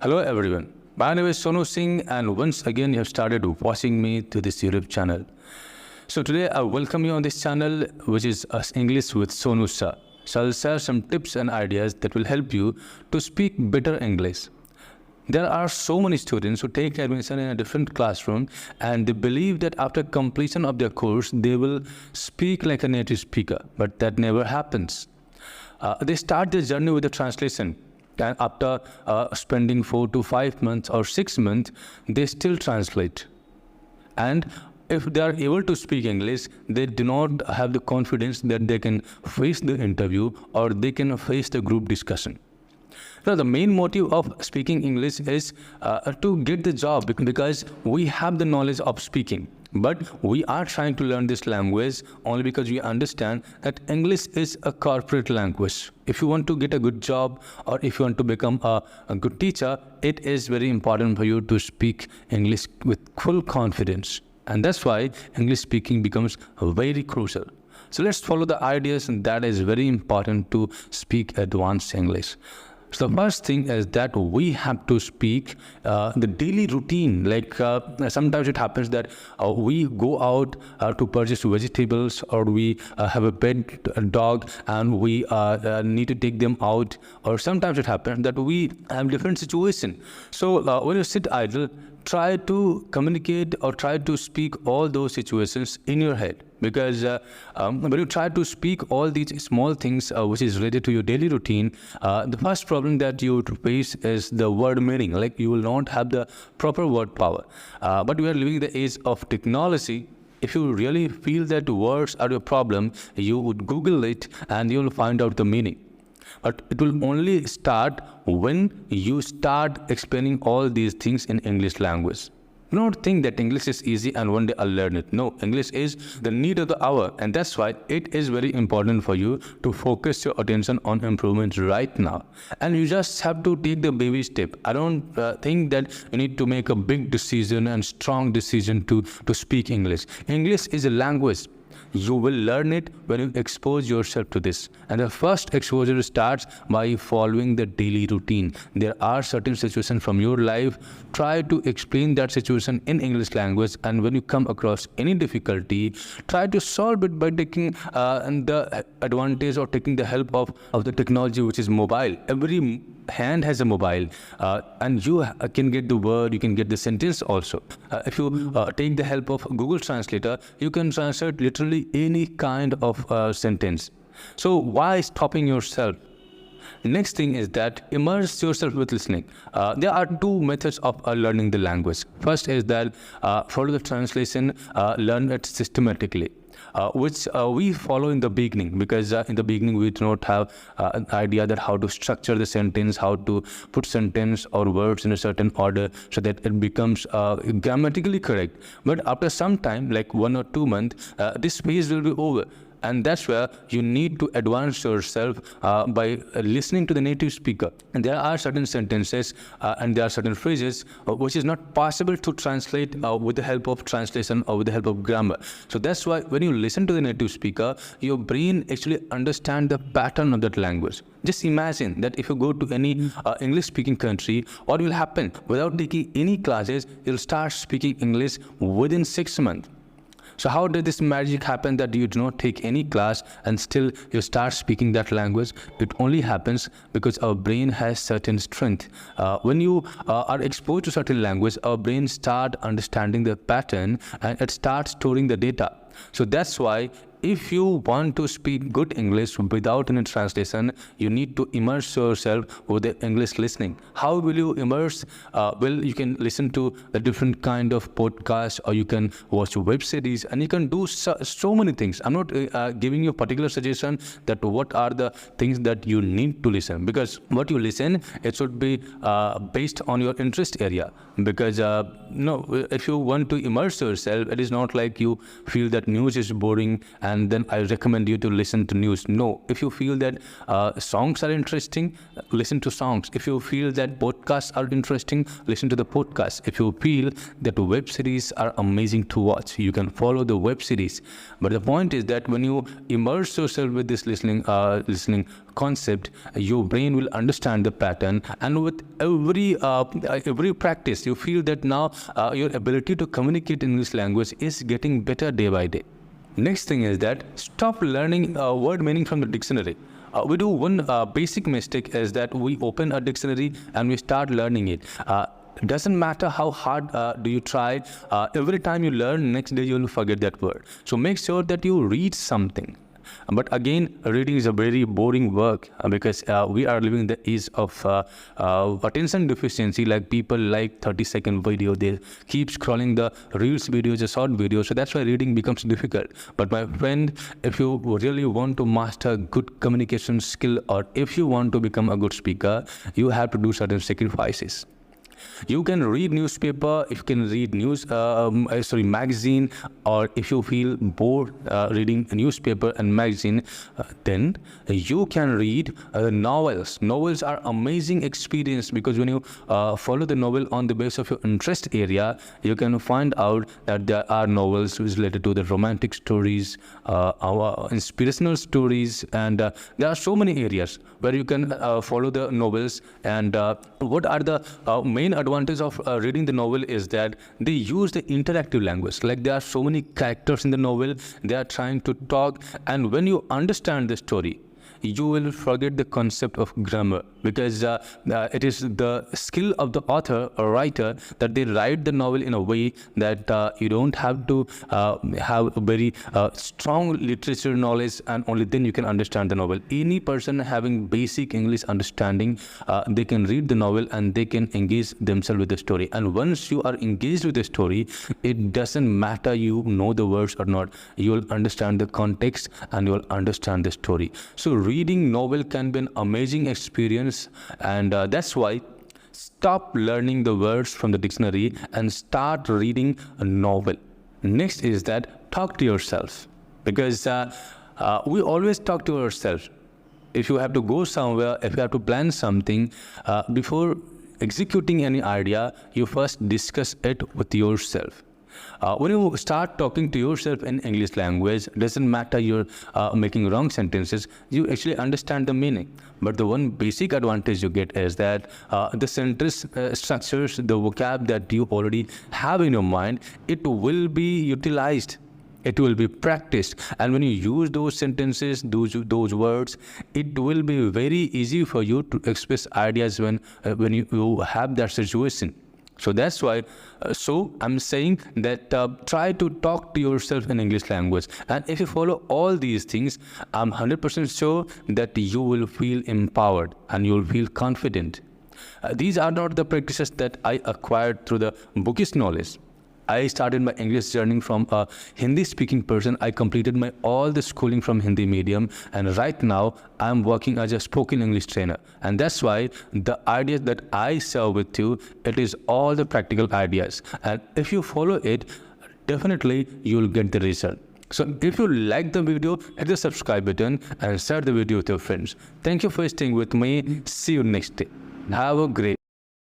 Hello everyone, my name is Sonu Singh and once again you have started watching me to this YouTube channel. So today I welcome you on this channel which is English with Sonu Sir. So I'll share some tips and ideas that will help you to speak better English. There are so many students who take admission in a different classroom and they believe that after completion of their course they will speak like a native speaker, but that never happens. They start their journey with a translation. And after spending 4 to 5 months or 6 months, they still translate. And if they are able to speak English, they do not have the confidence that they can face the interview or they can face the group discussion. Now, the main motive of speaking English is to get the job because we have the knowledge of speaking. But we are trying to learn this language only because we understand that English is a corporate language. If you want to get a good job or if you want to become a good teacher, it is very important for you to speak English with full confidence. And that's why English speaking becomes very crucial. So let's follow the ideas, and that is very important to speak advanced English. So the first thing is that we have to speak the daily routine. Like sometimes it happens that we go out to purchase vegetables, or we have a pet dog and we need to take them out. Or sometimes it happens that we have different situation. So when you sit idle, try to communicate or try to speak all those situations in your head. Because when you try to speak all these small things which is related to your daily routine, the first problem that you would face is the word meaning. Like you will not have the proper word power. But we are living in the age of technology. If you really feel that words are your problem, you would Google it and you will find out the meaning. But it will only start when you start explaining all these things in English language. Do not think that English is easy and one day I'll learn it. No, English is the need of the hour, and that's why it is very important for you to focus your attention on improvement right now. And you just have to take the baby step. I don't think that you need to make a big decision and strong decision to speak English. English is a language. You will learn it when you expose yourself to this. And the first exposure starts by following the daily routine. There are certain situations from your life. Try to explain that situation in English language. And when you come across any difficulty, try to solve it by taking the advantage or taking the help of the technology which is mobile. Every hand has a mobile and you can get the word, you can get the sentence also. If you take the help of Google Translator, you can translate literally any kind of sentence. So why stopping yourself? Next thing is that immerse yourself with listening. There are two methods of learning the language. First is that follow the translation, learn it systematically. Which we follow in the beginning, because in the beginning we do not have an idea that how to structure the sentence, how to put sentence or words in a certain order so that it becomes grammatically correct. But after some time, like 1 or 2 months, this phase will be over. And that's where you need to advance yourself by listening to the native speaker. And there are certain sentences and there are certain phrases which is not possible to translate with the help of translation or with the help of grammar. So that's why when you listen to the native speaker, your brain actually understands the pattern of that language. Just imagine that if you go to any English-speaking country, what will happen? Without taking any classes, you'll start speaking English within 6 months. So how did this magic happen that you do not take any class and still you start speaking that language? It only happens because our brain has certain strength. When you are exposed to certain language, our brain starts understanding the pattern and it starts storing the data. So that's why if you want to speak good English without any translation, you need to immerse yourself with the English listening. How will you immerse? Well, you can listen to the different kind of podcasts, or you can watch web series, and you can do so many things. I'm not giving you a particular suggestion that what are the things that you need to listen, because what you listen, it should be based on your interest area. Because no, if you want to immerse yourself, it is not like you feel that news is boring and then I recommend you to listen to news. No, if you feel that songs are interesting, listen to songs. If you feel that podcasts are interesting, listen to the podcast. If you feel that web series are amazing to watch, you can follow the web series. But the point is that when you immerse yourself with this listening concept, your brain will understand the pattern, and with every practice, you feel that now your ability to communicate in English language is getting better day by day. Next thing is that stop learning word meaning from the dictionary. We do one basic mistake is that we open a dictionary and we start learning it. It doesn't matter how hard do you try. Every time you learn, next day you will forget that word. So make sure that you read something. But again, reading is a very boring work because we are living the age of attention deficiency. Like people like 30-second video, they keep scrolling the reels videos, the short videos. So that's why reading becomes difficult. But my friend, if you really want to master good communication skill, or if you want to become a good speaker, you have to do certain sacrifices. You can read newspaper, if you can read magazine, or if you feel bored reading a newspaper and magazine, then you can read novels. Novels are amazing experience because when you follow the novel on the basis of your interest area, you can find out that there are novels which related to the romantic stories, our inspirational stories, and there are so many areas where you can follow the novels. And what are the main advantage of reading the novel is that they use the interactive language. Like there are so many characters in the novel, they are trying to talk, and when you understand the story, you will forget the concept of grammar, because it is the skill of the author or writer that they write the novel in a way that you don't have to have a very strong literature knowledge, and only then you can understand the novel. Any person having basic English understanding, they can read the novel and they can engage themselves with the story. And once you are engaged with the story, it doesn't matter you know the words or not, you will understand the context and you will understand the story. So reading novel can be an amazing experience, and that's why stop learning the words from the dictionary and start reading a novel. Next is that talk to yourself, because we always talk to ourselves. If you have to go somewhere, if you have to plan something, before executing any idea, you first discuss it with yourself. When you start talking to yourself in English language, doesn't matter you're making wrong sentences, you actually understand the meaning. But the one basic advantage you get is that the sentence structures, the vocab that you already have in your mind, it will be utilized. It will be practiced, and when you use those sentences, those words, it will be very easy for you to express ideas when you have that situation. So that's why, so I'm saying that try to talk to yourself in English language. And if you follow all these things, I'm 100% sure that you will feel empowered and you will feel confident. These are not the practices that I acquired through the bookish knowledge. I started my English journey from a Hindi-speaking person. I completed all the schooling from Hindi medium, and right now I'm working as a spoken English trainer. And that's why the ideas that I share with you, it is all the practical ideas. And if you follow it, definitely you'll get the result. So if you like the video, hit the subscribe button and share the video with your friends. Thank you for staying with me. See you next day. Have a great